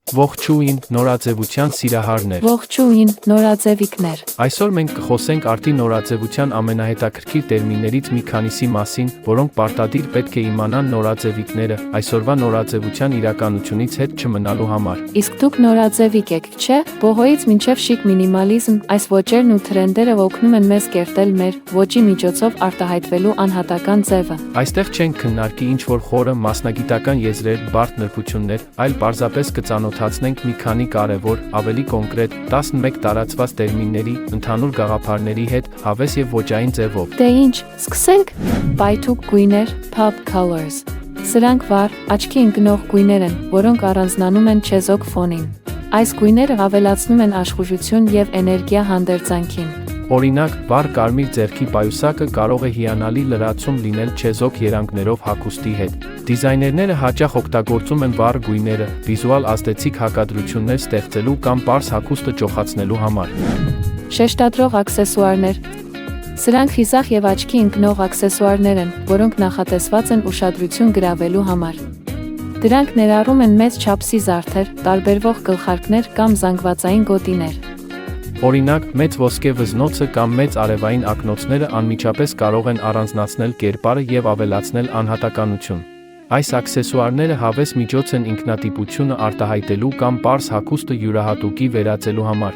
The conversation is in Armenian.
Ողջույն, նորաձևության սիրահարներ։ Ողջույն, նորաձևիկներ։ Այսօր մենք կխոսենք արդի նորաձևության ամենահետաքրքիր տերմիններից մի քանիսի մասին, որոնք պարտադիր պետք է իմանան նորաձևիկները այսօրվա նորաձևության իրականությունից հետ չմնալու համար։ Իսկ դուք նորաձևիկ եք, չէ՞։ Բոհոից մինչև շիկ մինիմալիզմ, այս ոճերն ու թրենդերը օգնում են մեզ կերտել մեր ոճի միջոցով արտահայտվելու անհատական ձևը։ Այստեղ չենք քննարկի ինչ-որ խորը մասնագիտական եզրեր, բարդ նրբություններ, այլ պարզապես կծանոթացնենք մի քանի կարևոր, ավելի կոնկրետ, 11 տարածված տերմինների, ընդհանուր գաղափարների հետ, հավես եւ ոճային ձևով։ Դե ինչ, սկսենք։ Պայթուկ գույներ, pop colors։ Սրանք վառ, աչքի ընկնող գույներ են, որոնք առանձնանում են չեզոք ֆոնին։ Այս գույները ավելացնում են աշխուժություն եւ էներգիա հանդերձանքին։ Օրինակ, վառ կարմիր ձեռքի պայուսակը կարող է հիանալի լրացում լինել չեզոք երանգներով հագուստի հետ։ Դիզայներները հաճախ օգտագործում են վառ գույները, վիզուալ ազդեցիկ հակադրություններ ստեղծելու կամ պարզ հագուստը ջոխացնելու համար։ Շեշտադրող աքսեսուարներ։ Սրանք խիզախ եւ աչքի ընկնող աքսեսուարներ են, որոնք նախատեսված են ուշադրություն գրավելու համար։ Դրանք ներառում են մեծ չափսի զարդեր, տարբերվող գլխարկներ կամ զանգվածային գոտիներ։ Օրինակ, մեծ ոսկե վզնոցը կամ մեծ արևային ակնոցները անմիջապես կարող են առանձնացնել կերպարը եւ ավելացնել անհատականություն։ Այս աքսեսուարները հավես միջոց են ինքնատիպությունը արտահայտելու կամ պարզ հագուստը յուրահատուկի վերածելու համար։